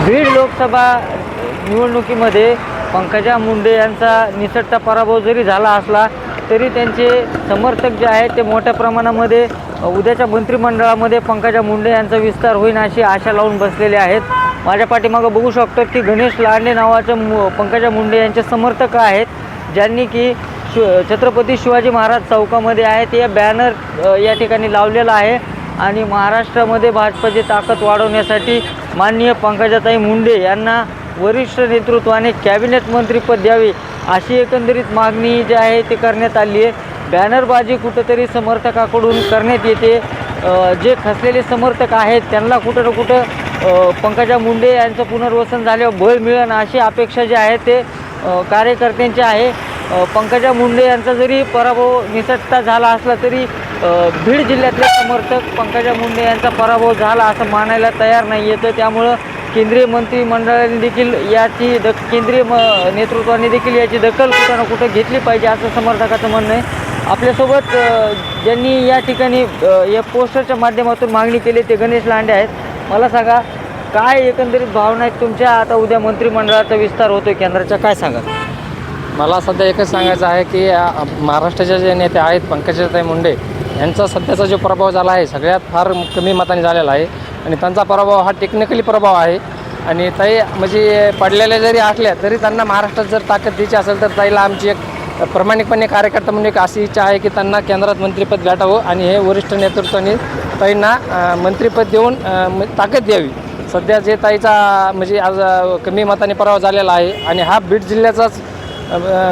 बीड लोकसभा निवडणुकीमध्ये पंकजा मुंडे यांचा निसटता पराभव जरी झाला असला तरी त्यांचे समर्थक जे आहेत ते मोठ्या प्रमाणामध्ये उद्याच्या मंत्रिमंडळामध्ये पंकजा मुंडे यांचा विस्तार होईल अशी आशा लावून बसलेले आहेत. माझ्या पाठीमागं बघू शकतो की गणेश लांडे नावाचं पंकजा मुंडे यांचे समर्थक आहेत, ज्यांनी की छत्रपती शिवाजी महाराज चौकामध्ये आहे ते बॅनर या ठिकाणी लावलेला आहे आणि महाराष्ट्रामध्ये भाजपची ताकद वाढवण्यासाठी माननीय पंकजाताई मुंडे यांना वरिष्ठ नेतृत्वाने कॅबिनेट मंत्रीपद द्यावे अशी एकंदरीत मागणी जी आहे ती करण्यात आली आहे. बॅनरबाजी कुठंतरी समर्थकाकडून करण्यात येते. जे खचलेले समर्थक आहेत त्यांना कुठं ना कुठं पंकजा मुंडे यांचं पुनर्वसन झाल्यावर बळ मिळेल अशी अपेक्षा जी आहे ते कार्यकर्त्यांची आहे. पंकजा मुंडे यांचा जरी पराभव निसटता झाला असला तरी बीड जिल्ह्यातले समर्थक पंकजा मुंडे यांचा पराभव झाला असं मानायला तयार नाही येतं. त्यामुळं केंद्रीय मंत्रिमंडळाने देखील याची केंद्रीय नेतृत्वाने देखील याची दखल कुठं ना कुठं घेतली पाहिजे असं समर्थकाचं म्हणणं आहे. आपल्यासोबत ज्यांनी या ठिकाणी या पोस्टरच्या माध्यमातून मागणी केली ते गणेश लांडे आहेत. मला सांगा, काय एकंदरीत भावना आहेत तुमच्या? आता उद्या मंत्रिमंडळाचा विस्तार होतो केंद्राचा, काय सांगा? मला सध्या एकच सांगायचं आहे की महाराष्ट्राचे जे नेते आहेत पंकजाताई मुंडे यांचा सध्याचा जो प्रभाव झाला आहे सगळ्यात फार कमी मताने झालेला आहे आणि त्यांचा पराभव हा टेक्निकली प्रभाव आहे. आणि ताई म्हणजे पडलेल्या जरी असल्या तरी त्यांना महाराष्ट्रात जर ताकद द्यायची असेल तर ताईला आमची एक प्रामाणिकपणे कार्यकर्ता म्हणून एक अशी इच्छा आहे की त्यांना केंद्रात मंत्रिपद भेटावं आणि हे वरिष्ठ नेतृत्वाने ताईंना मंत्रिपद देऊन ताकद द्यावी. सध्या जे ताईचा म्हणजे आज कमी मताने पराभव झालेला आहे आणि हा बीड जिल्ह्याचाच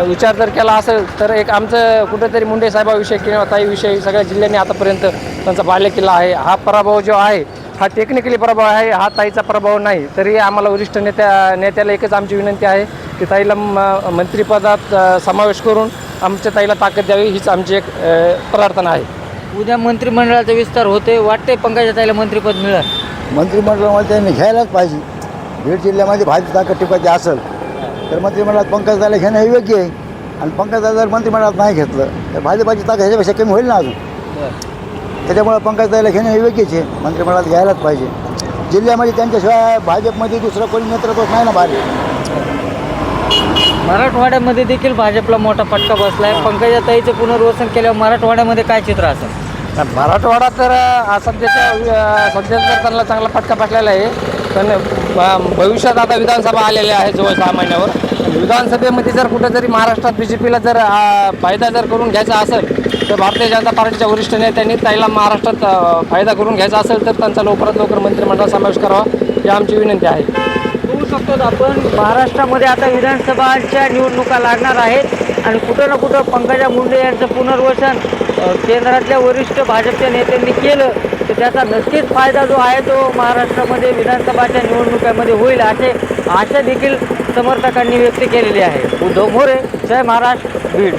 विचार जर केला असेल तर एक आमचं कुठेतरी मुंडे साहेबाविषयी किंवा ताईविषयी सगळ्या जिल्ह्यांनी आतापर्यंत त्यांचा बालेकिल्ला आहे. हा पराभव जो आहे हा टेक्निकली पराभव आहे, हा ताईचा प्रभाव नाही. तरी आम्हाला वरिष्ठ नेत्याला एकच आमची विनंती आहे की ताईला मंत्रिपदात समावेश करून आमच्या ताईला ताकद द्यावी हीच आमची एक प्रार्थना आहे. उद्या मंत्रिमंडळाचा विस्तार होते, वाटते पंकजा ताईला मंत्रिपद मिळेल? मंत्रिमंडळामध्ये त्यांनी घ्यायलाच पाहिजे. बीड जिल्ह्यामध्ये भाजप ताकद टिकायची असेल तर मंत्रिमंडळात पंकजाताईला घेणं हे योग्य आहे. आणि पंकजा जर मंत्रिमंडळात नाही घेतलं तर भाजपाची ताकद ह्याच्यापेक्षा कमी होईल ना अजून. त्याच्यामुळे पंकजाताईला घेणं हे योग्यच आहे, मंत्रिमंडळात घ्यायलाच पाहिजे. जिल्ह्यामध्ये त्यांच्याशिवाय भाजपमध्ये दुसरं कोणी नेतृत्वच नाही ना बाहेर. मराठवाड्यामध्ये देखील भाजपला मोठा फटका बसला आहे. पंकजाताईचं पुनर्वसन केल्यावर मराठवाड्यामध्ये काय चित्र असेल? मराठवाडा तर सध्या तर त्यांना चांगला फटका बसलेला आहे. पण भविष्यात आता विधानसभा आलेल्या आहे जवळ 6 महिन्यावर. विधानसभेमध्ये जर कुठेतरी महाराष्ट्रात BJPला जर फायदा जर करून घ्यायचा असेल तर भारतीय जनता पार्टीच्या वरिष्ठ नेत्यांनी त्याला महाराष्ट्रात फायदा करून घ्यायचा असेल तर त्यांचा लवकरात लवकर मंत्रिमंडळात समावेश करावा ही आमची विनंती आहे. बघू शकतो आपण महाराष्ट्रामध्ये आता विधानसभाच्या निवडणुका लागणार आहेत आणि कुठं ना कुठं पंकजा मुंडे यांचं पुनर्वसन केंद्रातल्या वरिष्ठ भाजपच्या नेत्यांनी केलं तर त्याचा नक्कीच फायदा जो आहे तो महाराष्ट्रामध्ये विधानसभाच्या निवडणुकांमध्ये होईल असे आशा देखील समर्थकांनी व्यक्त केलेली आहे. उद्धव मोरे, जय महाराष्ट्र, बीड.